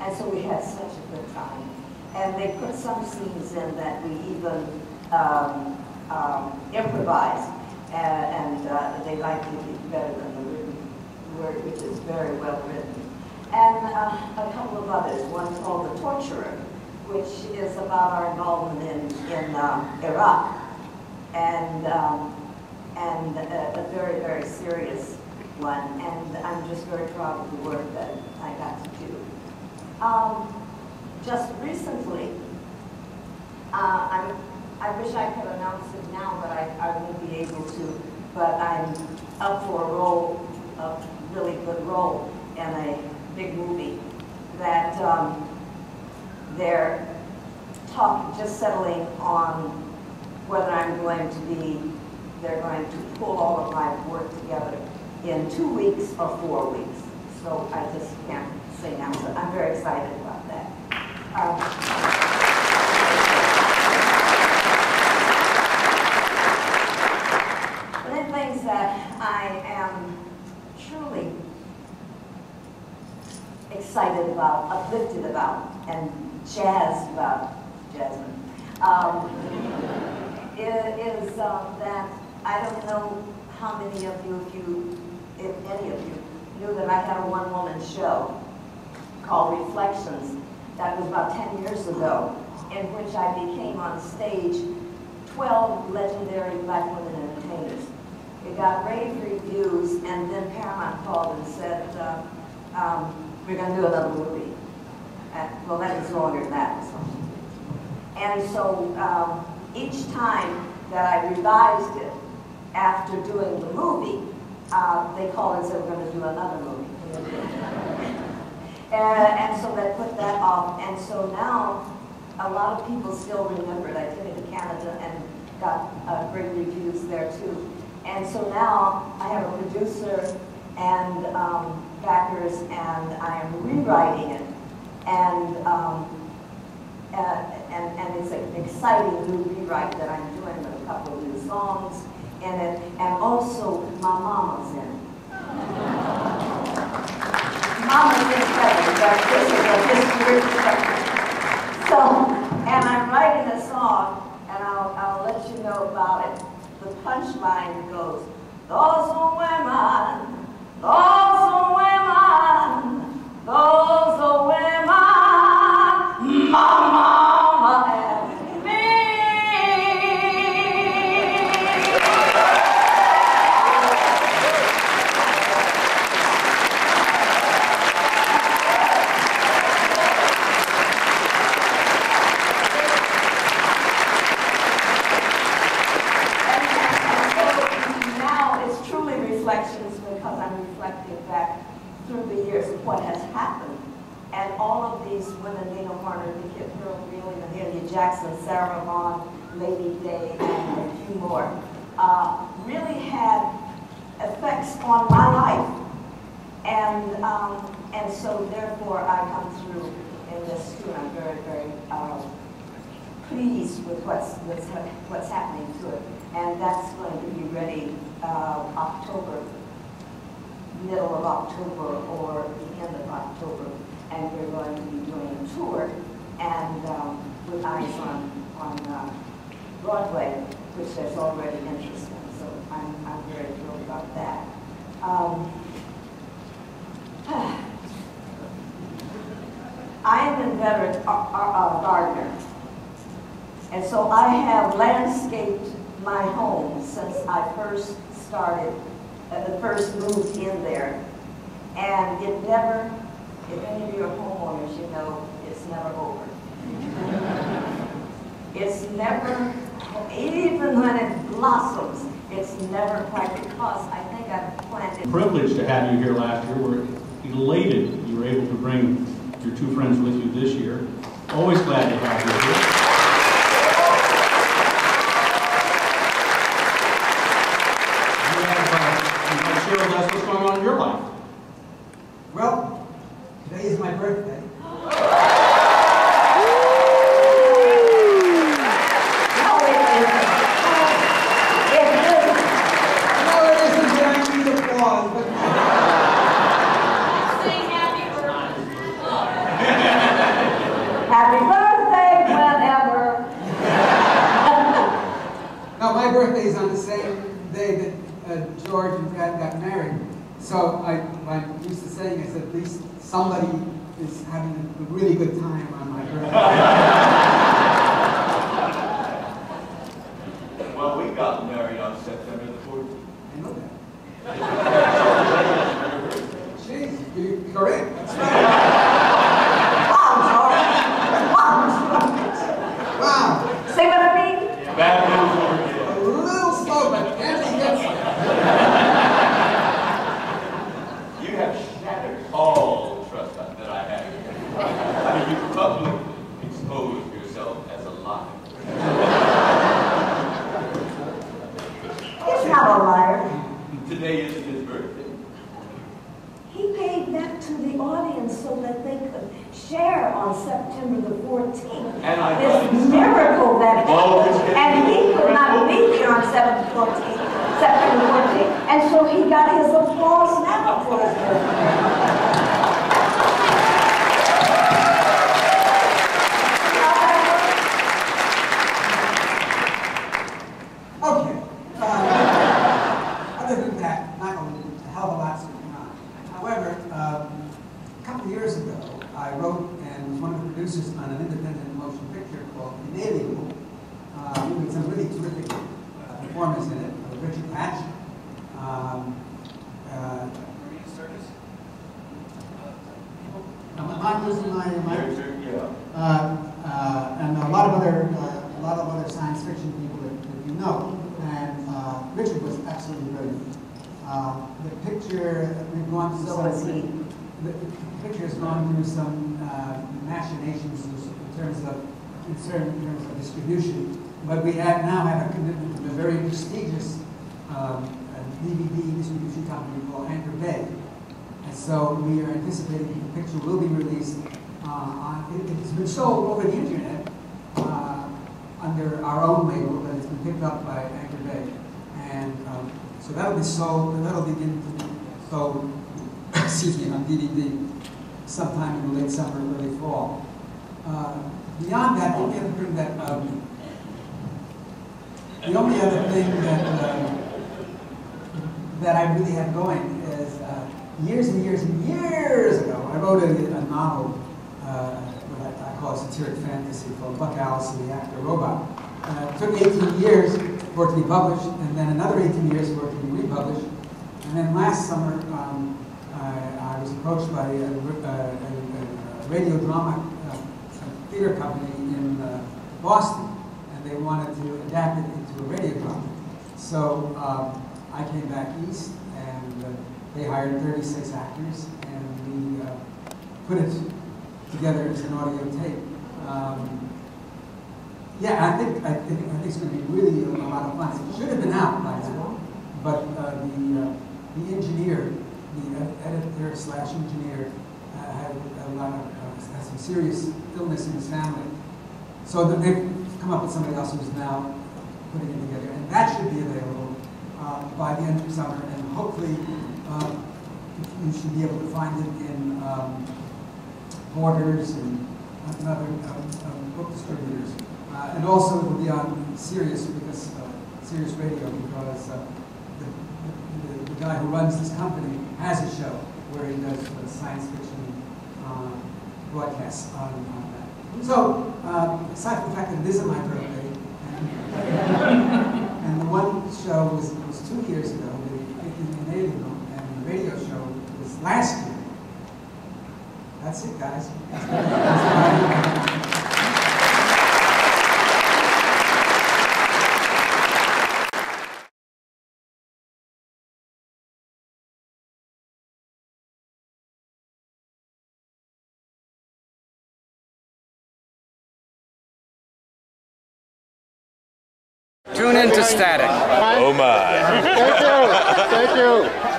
And so we had such a good time. And they put some scenes in that we even improvised, and they liked it better than the written word, which is very well written. And a couple of others, one called The Torturer, which is about our involvement in Iraq, and a very, very serious one, and I'm just very proud of the work that I got to do. Just recently, I wish I could announce it now, but I won't be able to, but I'm up for a role, a really good role in a big movie that they're just settling on whether I'm going to be, they're going to pull all of my work together in 2 weeks or 4 weeks. So I just can't say now, so I'm very excited about that. One of the things that I am truly excited about, uplifted about, and jazzed about, Jasmine, is that I don't know how many of you, if any of you, knew that I had a one-woman show called Reflections that was about 10 years ago, in which I became on stage 12 legendary black women entertainers. It got rave reviews, and then Paramount called and said, we're going to do another movie. Well, that was longer than that. And so each time that I revised it after doing the movie, they called and said, we're going to do another movie. And so they put that off. And so now a lot of people still remember it. I took it to Canada and got great reviews there too. And so now I have a producer and backers, and I am rewriting it. And it's an exciting new rewrite that I'm doing with a couple of new songs in it, and also my mama's in it. Mama's in heaven, but this is a history. So, and I'm writing a song, and I'll let you know about it. The punchline goes, those are women, those are women, those are women, mama and me. Reflections, because I'm reflecting back through the years of what has happened. And all of these women, Nina Horner, Nikki Pearl, really, Mahalia Jackson, Sarah Vaughan, Lady Day, and a few more, really had effects on my life. And so therefore I come through in this too, and I'm very, very pleased with what's happening to it. And that's going to be ready October, middle of October or the end of October, and we're going to be doing a tour and with eyes on Broadway, which there's already interest in. So I'm very thrilled about that. I am an inveterate gardener, and so I have landscaped my home since I first started, first moved in there. And it never, if any of you are homeowners, you know, it's never over. It's never, even when it blossoms, it's never quite, because I think I've planted. Privileged to have you here last year. We're elated you were able to bring your two friends with you this year. Always glad to have you here. That's what's going on in your life. Well, today is my birthday. No, it isn't that I need applause, but... Sing happy birthday. Happy birthday whenever. No, my birthday is on the same day that George and Dad got married. So I'm used to saying, I said, at least somebody is having a really good time on my birthday. Well, we got married on September the 14th. I know that. Jeez, you're correct. That's right. Wow. Say what I mean? Bad news over A here. little slow, but Anthony gets it. You have shattered all the trust that I had. I mean, you publicly exposed yourself as a liar. He's not a liar. Today isn't his birthday. He gave that to the audience so that they could share on September the 14th. And I this miracle that happened. And he could not be here on September 14th. And so he got his applause now for his birthday. Okay. Other than that, not a hell of a lot's going on. However, a couple of years ago, I wrote and was one of the producers on an independent motion picture called Inalienable. With some really terrific performers in it, Richard Hatch, am I losing my Yeah. and a lot of other science fiction people that you know. And Richard was absolutely brilliant. The picture we've gone through So was he. The picture has gone through some machinations in terms of distribution, but we now have a commitment to a very prestigious DVD distribution company called Anchor Bay. And so we are anticipating the picture will be released it's been sold over the internet under our own label, but it's been picked up by Anchor Bay. And so that'll be sold, and that'll begin to be sold, excuse me, on DVD sometime in the late summer, early fall. Beyond that, the only other thing that I really have going is years and years and years ago, I wrote a novel, what I call a satiric fantasy called Buck Alice and the Actor Robot. It took 18 years for it to be published, and then another 18 years for it to be republished. And then last summer, I was approached by a radio drama theater company in Boston, and they wanted to adapt it into a radio drama. So I came back east, and they hired 36 actors, and we put it together as an audio tape. Yeah, I think it's going to be really a lot of fun. It should have been out by now, but the engineer, the editor/engineer, had some serious illness in his family, so that they've come up with somebody else who's now putting it together, and that should be available by the end of summer, and hopefully you should be able to find it in Borders and other book distributors. And also it will be on Sirius Sirius Radio, because the guy who runs this company has a show where he does science fiction broadcasts on that. So, aside from the fact that it isn't my birthday, and the one show was 2 years ago, the Inalienable, and the radio show was last year. That's it, guys. Tune in to Static. Oh my. Thank you. Thank you.